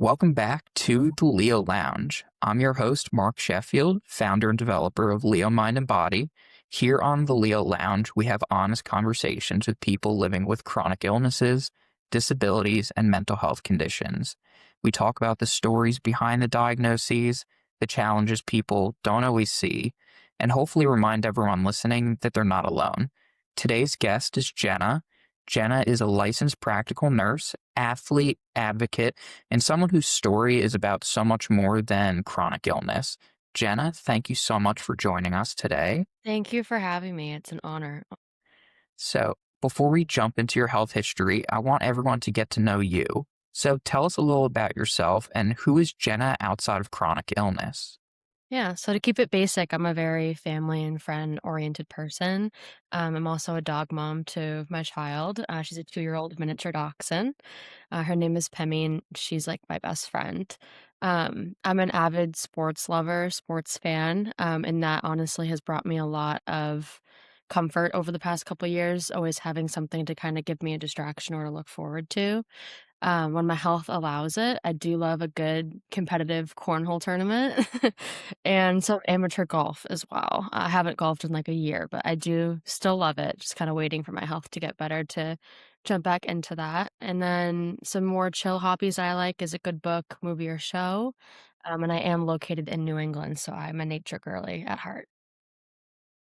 Welcome back to the Leo Lounge. I'm your host, Mark Sheffield, founder and developer of Leo Mind and Body. Here on the Leo Lounge, we have honest conversations with people living with chronic illnesses, disabilities, and mental health conditions. We talk about the stories behind the diagnoses, the challenges people don't always see, and hopefully remind everyone listening that they're not alone. Today's guest is Jenna. Jenna is a licensed practical nurse, athlete, advocate, and someone whose story is about so much more than chronic illness. Jenna, thank you so much for joining us today. Thank you for having me. It's an honor. So, before we jump into your health history, I want everyone to get to know you. So, tell us a little about yourself and who is Jenna outside of chronic illness? Yeah, so to keep it basic, I'm a very family and friend oriented person. I'm also a dog mom to my child. She's a 2-year-old miniature dachshund. Her name is Pemmy, and she's like my best friend. I'm an avid sports lover, sports fan, and that honestly has brought me a lot of comfort over the past couple years, always having something to kind of give me a distraction or to look forward to. When my health allows it, I do love a good competitive cornhole tournament and some amateur golf as well. I haven't golfed in like a year, but I do still love it. Just kind of waiting for my health to get better to jump back into that. And then some more chill hobbies I like is a good book, movie, or show. And I am located in New England, so I'm a nature girly at heart.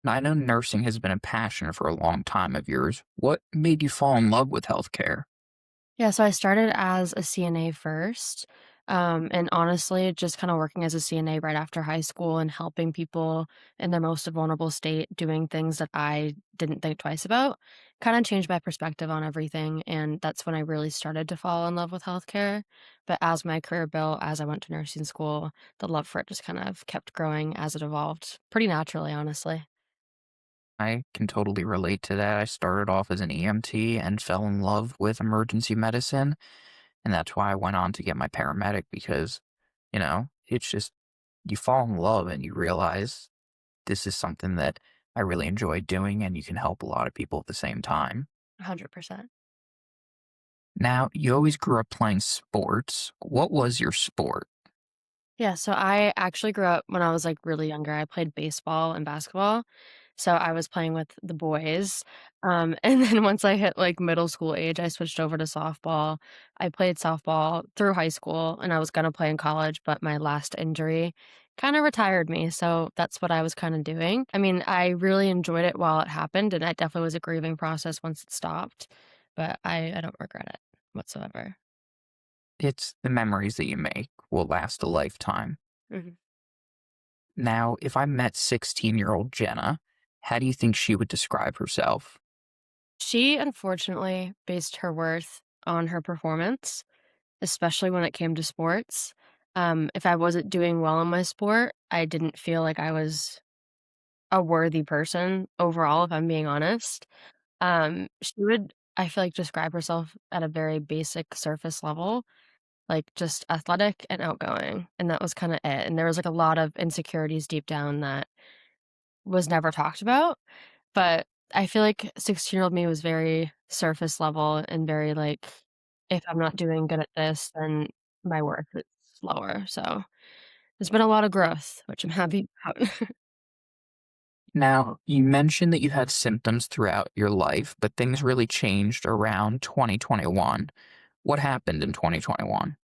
Now, I know nursing has been a passion for a long time of yours. What made you fall in love with healthcare? Yeah, so I started as a CNA first. And honestly, just kind of working as a CNA right after high school and helping people in their most vulnerable state, doing things that I didn't think twice about, kind of changed my perspective on everything. And that's when I really started to fall in love with healthcare. But as my career built, as I went to nursing school, the love for it just kind of kept growing as it evolved pretty naturally, honestly. I can totally relate to that. I started off as an EMT and fell in love with emergency medicine. And that's why I went on to get my paramedic because, it's just you fall in love and you realize this is something that I really enjoy doing and you can help a lot of people at the same time. 100%. Now, you always grew up playing sports. What was your sport? Yeah, so I actually grew up when I was, like, really younger, I played baseball and basketball, so I was playing with the boys, and then once I hit, like, middle school age, I switched over to softball. I played softball through high school, and I was gonna play in college, but my last injury kinda retired me, so that's what I was kinda doing. I mean, I really enjoyed it while it happened, and it definitely was a grieving process once it stopped, but I don't regret it whatsoever. It's the memories that you make will last a lifetime. Mhm. Now, if I met 16-year-old Jenna, how do you think she would describe herself? She unfortunately based her worth on her performance, especially when it came to sports. If I wasn't doing well in my sport, I didn't feel like I was a worthy person overall, if I'm being honest. She would, I feel like, describe herself at a very basic surface level, like just athletic and outgoing. And that was kind of it. And there was like a lot of insecurities deep down that was never talked about. But I feel like 16-year-old me was very surface level and very like, if I'm not doing good at this, then my worth is lower. So there's been a lot of growth, which I'm happy about. Now, you mentioned that you had symptoms throughout your life, but things really changed around 2021. What happened in 2021?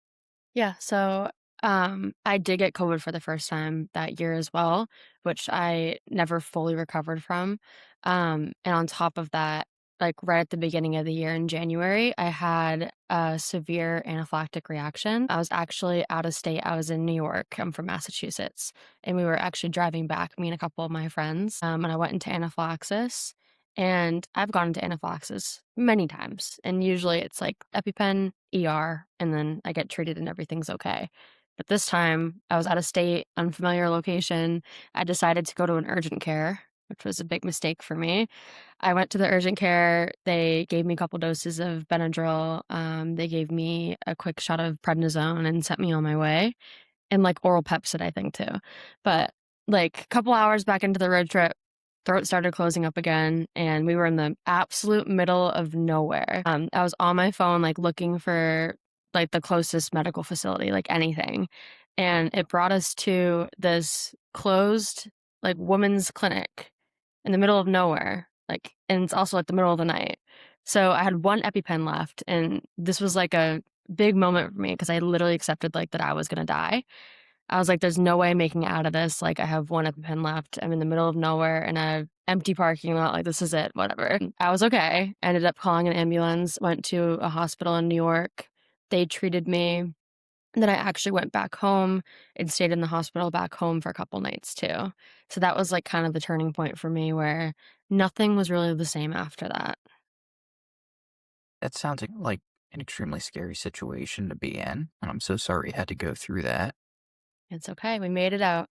Yeah, so, I did get COVID for the first time that year as well, which I never fully recovered from, and on top of that, like, right at the beginning of the year in January, I had a severe anaphylactic reaction. I was actually out of state, I was in New York, I'm from Massachusetts, and we were actually driving back, me and a couple of my friends, and I went into anaphylaxis, and I've gone into anaphylaxis many times, and usually it's like EpiPen, ER, and then I get treated and everything's okay. But this time, I was out of state, unfamiliar location. I decided to go to an urgent care, which was a big mistake for me. I went to the urgent care. They gave me a couple doses of Benadryl. They gave me a quick shot of prednisone and sent me on my way, and like oral Pepcid, I think too. But like a couple hours back into the road trip, throat started closing up again, and we were in the absolute middle of nowhere. I was on my phone, like looking for like, the closest medical facility, like, anything, and it brought us to this closed, like, women's clinic in the middle of nowhere, like, and it's also, like, the middle of the night. So, I had 1 EpiPen left, and this was, like, a big moment for me because I literally accepted, like, that I was gonna die. I was like, "There's no way I'm making it out of this, like, I have 1 EpiPen left, I'm in the middle of nowhere in a empty parking lot, like, this is it, whatever." I was okay. I ended up calling an ambulance, went to a hospital in New York. They treated me, and then I actually went back home and stayed in the hospital back home for a couple nights too. So that was, like, kind of the turning point for me where nothing was really the same after that. That sounds like an extremely scary situation to be in, and I'm so sorry you had to go through that. It's okay, we made it out.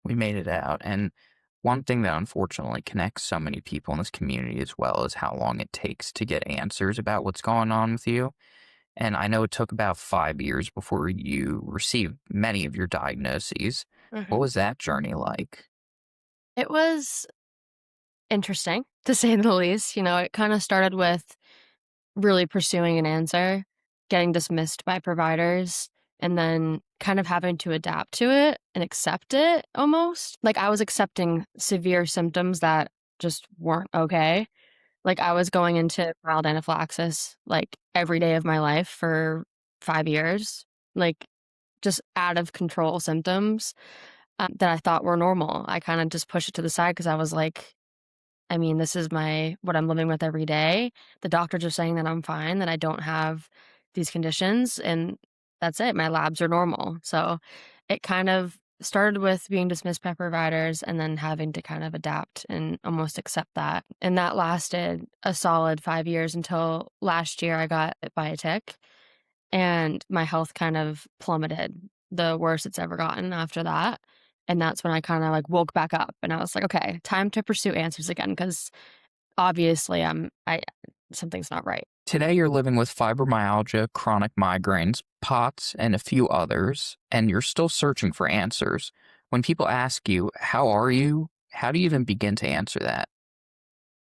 We made it out, and one thing that unfortunately connects so many people in this community as well is how long it takes to get answers about what's going on with you. And I know it took about 5 years before you received many of your diagnoses. What Mhm. was that journey like? It was interesting, to say the least. It kinda started with really pursuing an answer, getting dismissed by providers, and then kind of having to adapt to it and accept it almost. Like, I was accepting severe symptoms that just weren't okay. Like, I was going into mild anaphylaxis, like, every day of my life for 5 years, like, just out of control symptoms, that I thought were normal. I kinda just pushed it to the side because I was like, I mean, this is what I'm living with every day. The doctors are saying that I'm fine, that I don't have these conditions, and that's it. My labs are normal. So it kind of started with being dismissed by providers and then having to kind of adapt and almost accept that. And that lasted a solid 5 years until last year I got bit by a tick and my health kind of plummeted, the worst it's ever gotten after that, and that's when I kinda, like, woke back up, and I was like, "Okay, time to pursue answers again," because obviously, I something's not right. Today, you're living with fibromyalgia, chronic migraines, POTS, and a few others, and you're still searching for answers. When people ask you, how are you? How do you even begin to answer that?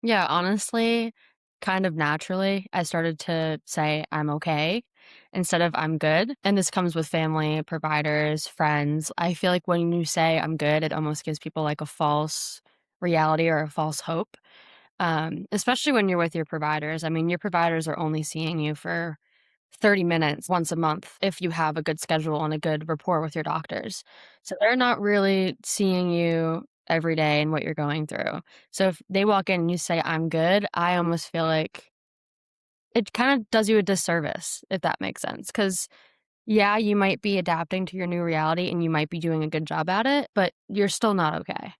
Yeah, honestly, kind of naturally, I started to say, "I'm okay," instead of "I'm good," and this comes with family, providers, friends. I feel like when you say, "I'm good," it almost gives people, like, a false reality or a false hope. Especially when you're with your providers. I mean, your providers are only seeing you for 30 minutes once a month if you have a good schedule and a good rapport with your doctors. So they're not really seeing you every day and what you're going through. So if they walk in and you say, I'm good, I almost feel like it kind of does you a disservice, if that makes sense. Because, yeah, you might be adapting to your new reality and you might be doing a good job at it, but you're still not okay.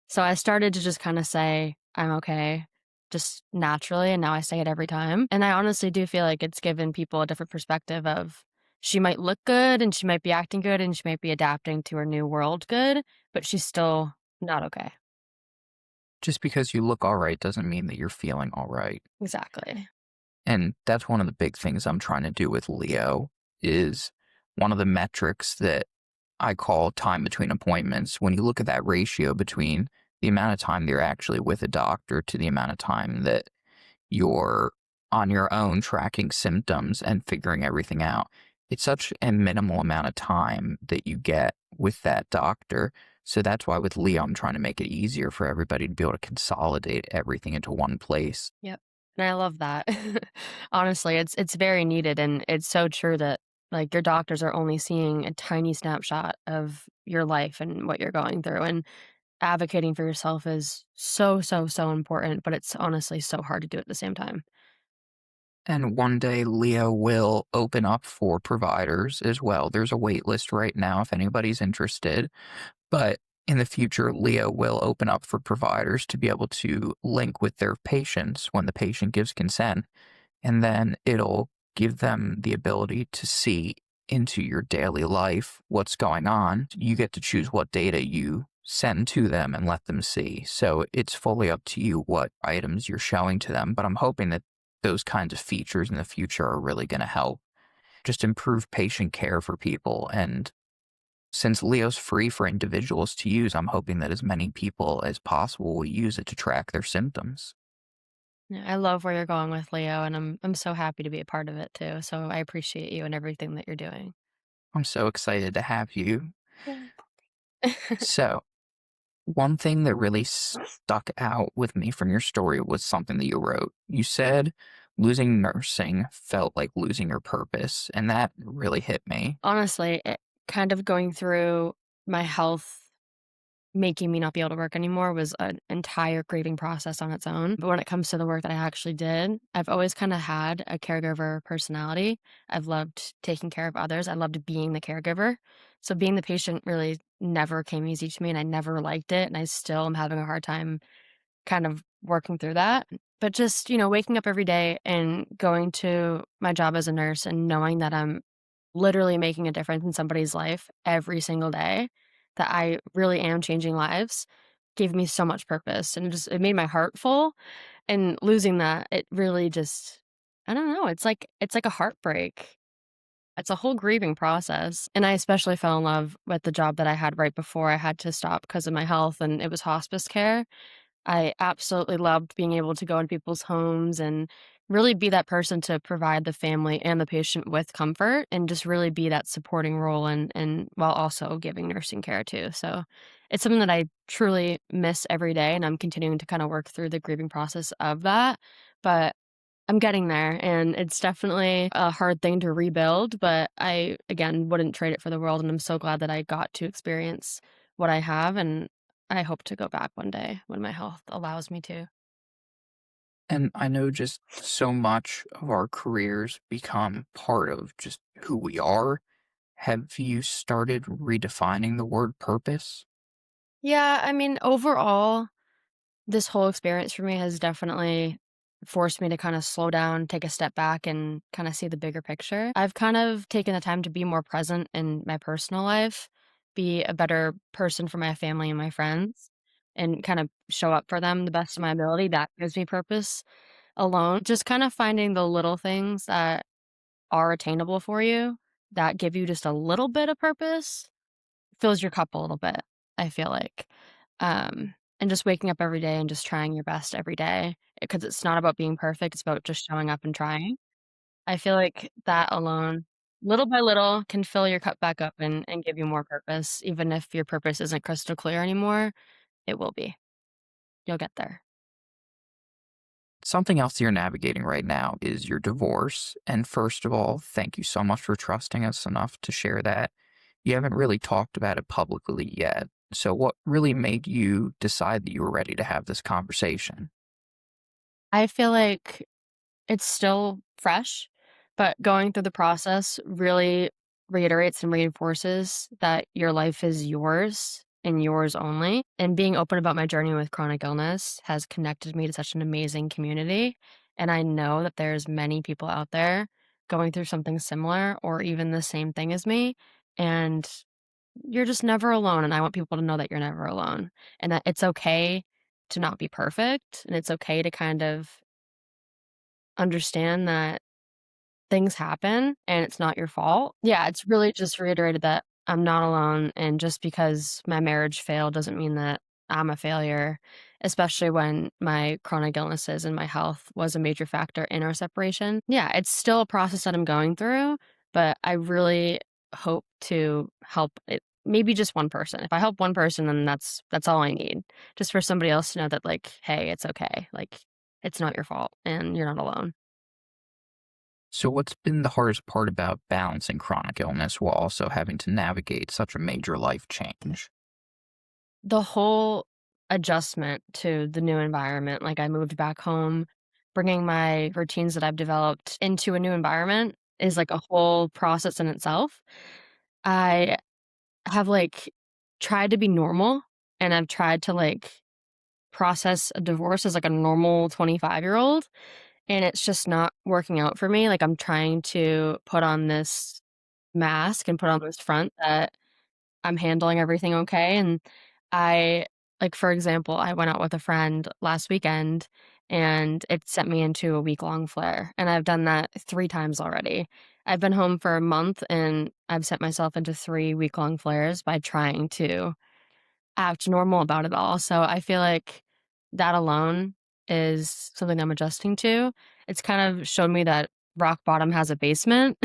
So I started to just kinda say, "I'm okay," just naturally, and now I say it every time, and I honestly do feel like it's given people a different perspective of, she might look good, and she might be acting good, and she might be adapting to her new world good, but she's still not okay. Just because you look all right doesn't mean that you're feeling all right. Exactly. And that's one of the big things I'm trying to do with Leo is one of the metrics that I call time between appointments. When you look at that ratio between the amount of time that you're actually with a doctor to the amount of time that you're on your own tracking symptoms and figuring everything out, it's such a minimal amount of time that you get with that doctor. So that's why with Leo, I'm trying to make it easier for everybody to be able to consolidate everything into one place. Yep, and I love that. Honestly, it's very needed, and it's so true that, like, your doctors are only seeing a tiny snapshot of your life and what you're going through, and advocating for yourself is so, so, so important, but it's honestly so hard to do at the same time. And one day, Leo will open up for providers as well. There's a wait list right now if anybody's interested. But in the future, Leo will open up for providers to be able to link with their patients when the patient gives consent. And then it'll give them the ability to see into your daily life what's going on. You get to choose what data you send to them and let them see. So it's fully up to you what items you're showing to them. But I'm hoping that those kinds of features in the future are really going to help just improve patient care for people. And since Leo's free for individuals to use, I'm hoping that as many people as possible will use it to track their symptoms. Yeah, I love where you're going with Leo, and I'm so happy to be a part of it too. So I appreciate you and everything that you're doing. I'm so excited to have you. Yay. So, one thing that really stuck out with me from your story was something that you wrote. You said losing nursing felt like losing your purpose, and that really hit me. Honestly, kind of going through my health making me not be able to work anymore was an entire grieving process on its own. But when it comes to the work that I actually did, I've always kind of had a caregiver personality. I've loved taking care of others. I loved being the caregiver. So being the patient really never came easy to me and I never liked it. And I still am having a hard time kind of working through that. But just, waking up every day and going to my job as a nurse and knowing that I'm literally making a difference in somebody's life every single day, that I really am changing lives, gave me so much purpose and it made my heart full. And losing that, it really just, I don't know, it's like a heartbreak. It's a whole grieving process. And I especially fell in love with the job that I had right before I had to stop because of my health, and it was hospice care. I absolutely loved being able to go into people's homes and really be that person to provide the family and the patient with comfort and just really be that supporting role and while also giving nursing care too. So it's something that I truly miss every day and I'm continuing to kind of work through the grieving process of that. But I'm getting there and it's definitely a hard thing to rebuild, but I again wouldn't trade it for the world and I'm so glad that I got to experience what I have and I hope to go back one day when my health allows me to. And I know just so much of our careers become part of just who we are. Have you started redefining the word purpose? Yeah, I mean, overall, this whole experience for me has definitely forced me to kind of slow down, take a step back, and kind of see the bigger picture. I've kind of taken the time to be more present in my personal life, be a better person for my family and my friends, and kind of show up for them the best of my ability. That gives me purpose alone. Just kind of finding the little things that are attainable for you that give you just a little bit of purpose fills your cup a little bit, I feel like. And just waking up every day and just trying your best every day, because it's not about being perfect, it's about just showing up and trying. I feel like that alone, little by little, can fill your cup back up and give you more purpose. Even if your purpose isn't crystal clear anymore, it will be. You'll get there. Something else you're navigating right now is your divorce. And first of all, thank you so much for trusting us enough to share that. You haven't really talked about it publicly yet. So, what really made you decide that you were ready to have this conversation? I feel like it's still fresh, but going through the process really reiterates and reinforces that your life is yours and yours only. And being open about my journey with chronic illness has connected me to such an amazing community. And I know that there's many people out there going through something similar or even the same thing as me. And you're just never alone. And I want people to know that you're never alone and that it's okay to not be perfect. And it's okay to kind of understand that things happen and it's not your fault. Yeah, it's really just reiterated that I'm not alone, and just because my marriage failed doesn't mean that I'm a failure, especially when my chronic illnesses and my health was a major factor in our separation. Yeah, it's still a process that I'm going through, but I really hope to help it maybe just one person. If I help one person, then that's all I need. Just for somebody else to know that like, hey, it's okay. Like it's not your fault and you're not alone. So, what's been the hardest part about balancing chronic illness while also having to navigate such a major life change? The whole adjustment to the new environment, like, I moved back home, bringing my routines that I've developed into a new environment is, like, a whole process in itself. I have, like, tried to be normal, and I've tried to, like, process a divorce as, like, a normal 25-year-old, and it's just not working out for me, like, I'm trying to put on this mask and put on this front that I'm handling everything okay, and I like, for example, I went out with a friend last weekend, and it sent me into a week-long flare, and I've done that 3 times already. I've been home for a month, and I've sent myself into 3 week-long flares by trying to act normal about it all, so I feel like that alone is something I'm adjusting to. It's kind of shown me that rock bottom has a basement,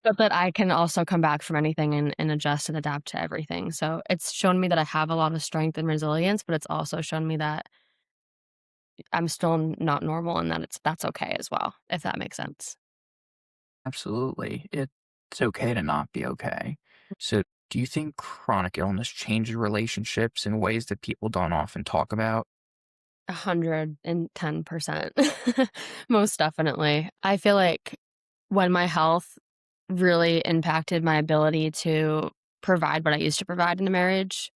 but that I can also come back from anything and adjust and adapt to everything. So it's shown me that I have a lot of strength and resilience, but it's also shown me that I'm still not normal and that that's okay as well, if that makes sense. Absolutely. It's okay to not be okay. So, do you think chronic illness changes relationships in ways that people don't often talk about? 110%. Most definitely. I feel like when my health really impacted my ability to provide what I used to provide in a marriage,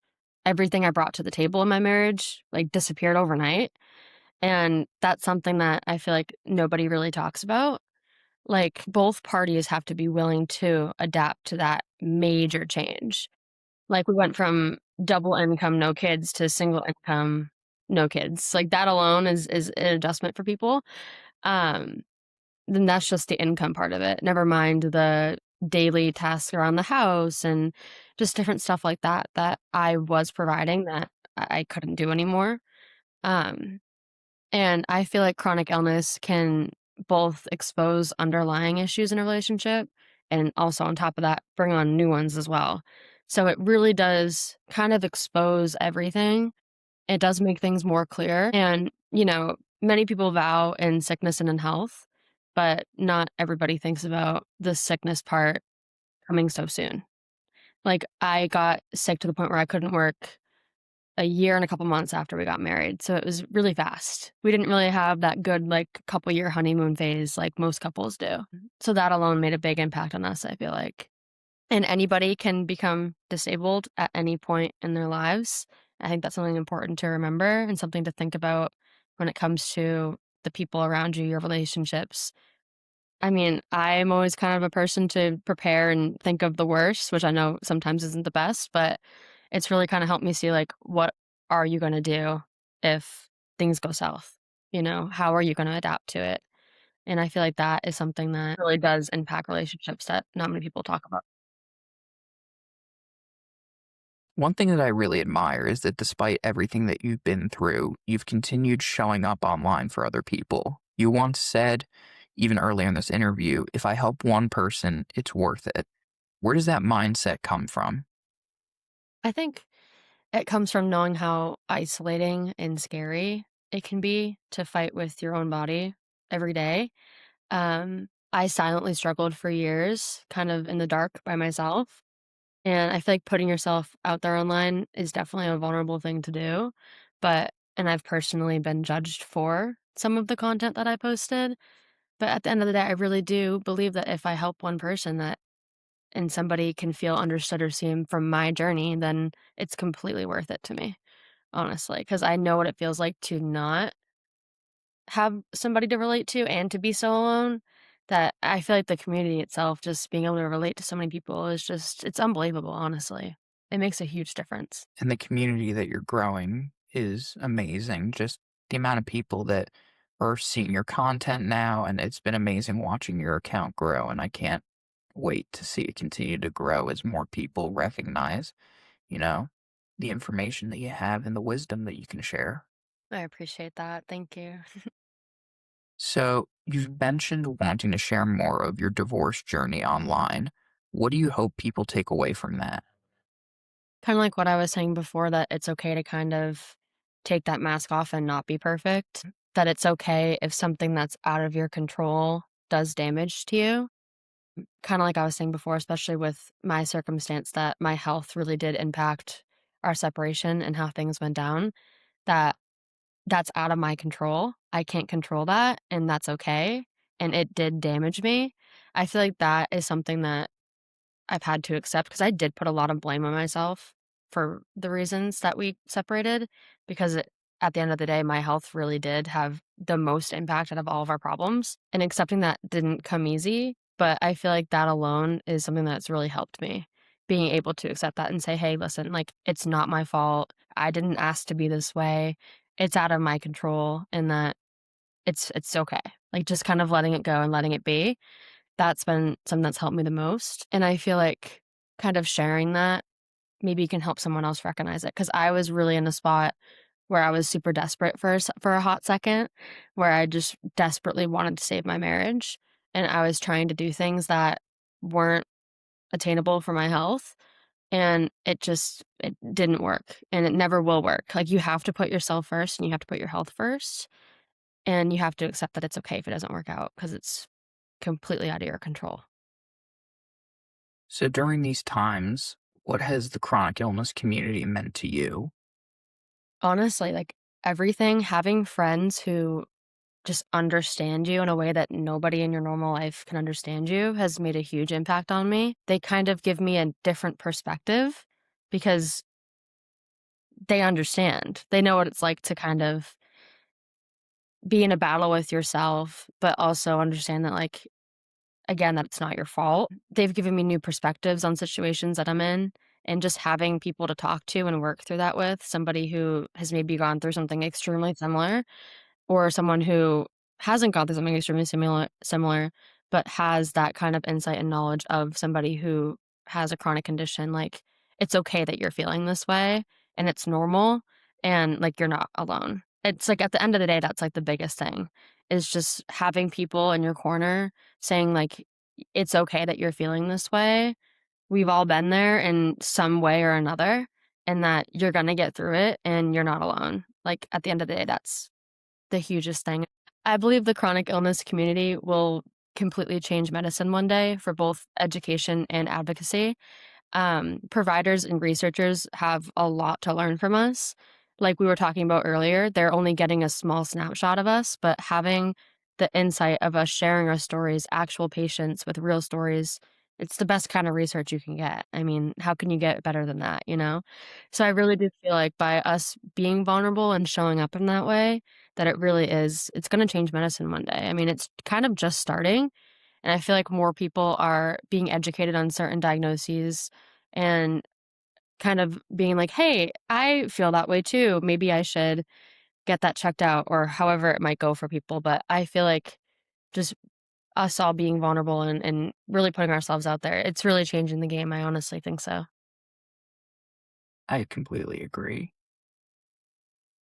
everything I brought to the table in my marriage, like, disappeared overnight, and that's something that I feel like nobody really talks about. Like, both parties have to be willing to adapt to that major change. Like, we went from double income, no kids to single income, no kids. Like, that alone is an adjustment for people. Um, then that's just the income part of it. Never mind the daily tasks around the house and just different stuff like that that I was providing that I couldn't do anymore. Um, and I feel like chronic illness can both expose underlying issues in a relationship and also on top of that, bring on new ones as well. So it really does kind of expose everything. It does make things more clear. And, many people vow in sickness and in health, but not everybody thinks about the sickness part coming so soon. Like, I got sick to the point where I couldn't work a year and a couple months after we got married, so it was really fast. We didn't really have that good, like, couple-year honeymoon phase like most couples do. So that alone made a big impact on us, I feel like. And anybody can become disabled at any point in their lives. I think that's something important to remember and something to think about when it comes to the people around you, your relationships. I mean, I'm always kind of a person to prepare and think of the worst, which I know sometimes isn't the best, but it's really kind of helped me see like what are you going to do if things go south? How are you going to adapt to it? And I feel like that is something that really does impact relationships that not many people talk about. One thing that I really admire is that despite everything that you've been through, you've continued showing up online for other people. You once said, even earlier in this interview, if I help one person, it's worth it. Where does that mindset come from? I think it comes from knowing how isolating and scary it can be to fight with your own body every day. I silently struggled for years, kind of in the dark by myself. And I feel like putting yourself out there online is definitely a vulnerable thing to do. And I've personally been judged for some of the content that I posted. But at the end of the day, I really do believe that if I help one person and somebody can feel understood or seen from my journey, then it's completely worth it to me, honestly. Because I know what it feels like to not have somebody to relate to and to be so alone that I feel like the community itself, just being able to relate to so many people is just it's unbelievable, honestly. It makes a huge difference. And the community that you're growing is amazing. Just the amount of people that are seeing your content now, and it's been amazing watching your account grow. And I can't wait to see it continue to grow as more people recognize, you know, the information that you have and the wisdom that you can share. I appreciate that. Thank you. So, you've mentioned wanting to share more of your divorce journey online. What do you hope people take away from that? Kind of like what I was saying before, that it's okay to kind of take that mask off and not be perfect. That it's okay if something that's out of your control does damage to you. Kind of like I was saying before, especially with my circumstance, that my health really did impact our separation and how things went down. That That's out of my control. I can't control that, and that's okay, and it did damage me. I feel like that is something that I've had to accept because I did put a lot of blame on myself for the reasons that we separated because at the end of the day, my health really did have the most impact out of all of our problems, and accepting that didn't come easy, but I feel like that alone is something that's really helped me, being able to accept that and say, "Hey, listen, like, it's not my fault. I didn't ask to be this way. It's out of my control," and that it's okay. Like, just kind of letting it go and letting it be. That's been something that's helped me the most, and I feel like kind of sharing that maybe can help someone else recognize it because I was really in a spot where I was super desperate for a hot second, where I just desperately wanted to save my marriage, and I was trying to do things that weren't attainable for my health, and it didn't work, and it never will work. Like, you have to put yourself first, and you have to put your health first, and you have to accept that it's okay if it doesn't work out because it's completely out of your control. So during these times, what has the chronic illness community meant to you? Honestly, like, everything, having friends who just understand you in a way that nobody in your normal life can understand you has made a huge impact on me. They kind of give me a different perspective because they understand. They know what it's like to kind of be in a battle with yourself, but also understand that, like, again, that it's not your fault. They've given me new perspectives on situations that I'm in, and just having people to talk to and work through that with, somebody who has maybe gone through something extremely similar, or someone who hasn't gone through something extremely similar, but has that kind of insight and knowledge of somebody who has a chronic condition, like, it's okay that you're feeling this way, and it's normal, and, like, you're not alone. It's like, at the end of the day, that's, like, the biggest thing, is just having people in your corner saying, like, "It's okay that you're feeling this way. We've all been there in some way or another, and that you're gonna get through it, and you're not alone." Like, at the end of the day, that's the hugest thing. I believe the chronic illness community will completely change medicine one day for both education and advocacy. Providers and researchers have a lot to learn from us. Like we were talking about earlier, they're only getting a small snapshot of us, but having the insight of us sharing our stories, actual patients with real stories, it's the best kind of research you can get. I mean, how can you get better than that, you know? So I really do feel like by us being vulnerable and showing up in that way, that it really is, it's going to change medicine one day. I mean, it's kind of just starting. And I feel like more people are being educated on certain diagnoses and kind of being like, "Hey, I feel that way too. Maybe I should get that checked out," or however it might go for people. But I feel like just us all being vulnerable and really putting ourselves out there, it's really changing the game. I honestly think so. I completely agree.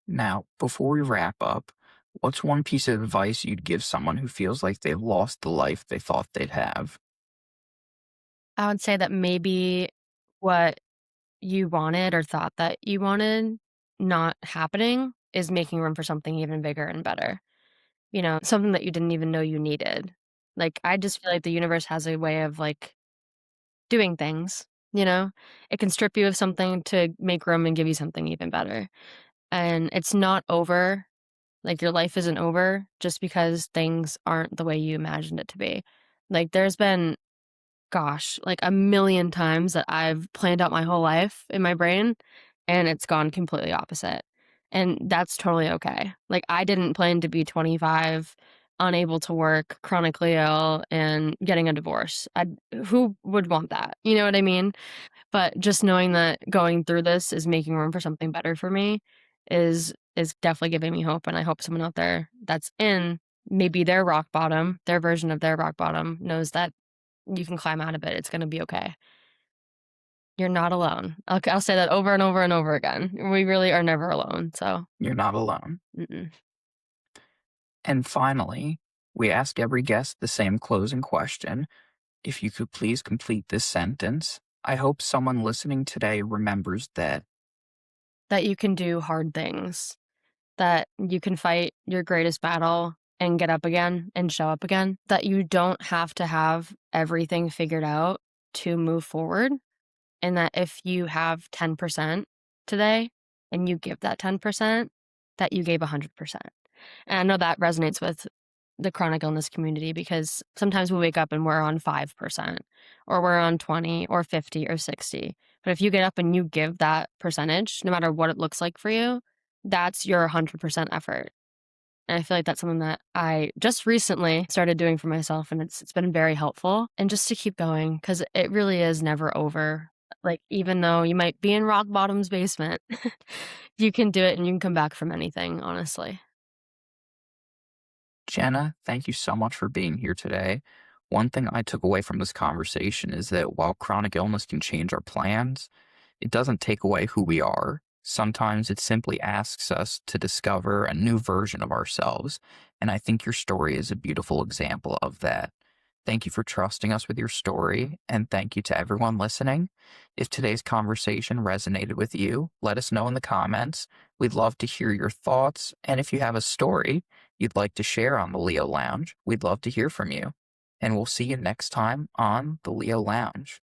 Now, before we wrap up, what's one piece of advice you'd give someone who feels like they've lost the life they thought they'd have? I would say that maybe what you wanted or thought that you wanted not happening is making room for something even bigger and better. You know, something that you didn't even know you needed. Like, I just feel like the universe has a way of, like, doing things, you know? It can strip you of something to make room and give you something even better. And it's not over, like, your life isn't over just because things aren't the way you imagined it to be. Like, there's been, gosh, like, a million times that I've planned out my whole life in my brain, and it's gone completely opposite, and that's totally okay. Like, I didn't plan to be 25, unable to work, chronically ill, and getting a divorce. I Who would want that? You know what I mean? But just knowing that going through this is making room for something better for me is definitely giving me hope, and I hope someone out there that's in maybe their rock bottom, their version of their rock bottom, knows that you can climb out of it. It's gonna be okay. You're not alone. I'll say that over and over and over again. We really are never alone, so You're not alone. mm-mm. And finally, we ask every guest the same closing question. If you could please complete this sentence, I hope someone listening today remembers that That you can do hard things, that you can fight your greatest battle and get up again and show up again, that you don't have to have everything figured out to move forward, and that if you have 10% today and you give that 10%, that you gave 100%. And I know that resonates with the chronic illness community because sometimes we wake up and we're on 5% or we're on 20 or 50 or 60. But if you get up and you give that percentage, no matter what it looks like for you, that's your 100% effort. And I feel like that's something that I just recently started doing for myself, and it's been very helpful. And just to keep going because it really is never over. Like, even though you might be in rock bottom's basement, you can do it and you can come back from anything, honestly. Jenna, thank you so much for being here today. One thing I took away from this conversation is that while chronic illness can change our plans, it doesn't take away who we are. Sometimes it simply asks us to discover a new version of ourselves, and I think your story is a beautiful example of that. Thank you for trusting us with your story, and thank you to everyone listening. If today's conversation resonated with you, let us know in the comments. We'd love to hear your thoughts, and if you have a story you'd like to share on the Leo Lounge, we'd love to hear from you. And we'll see you next time on the Leo Lounge.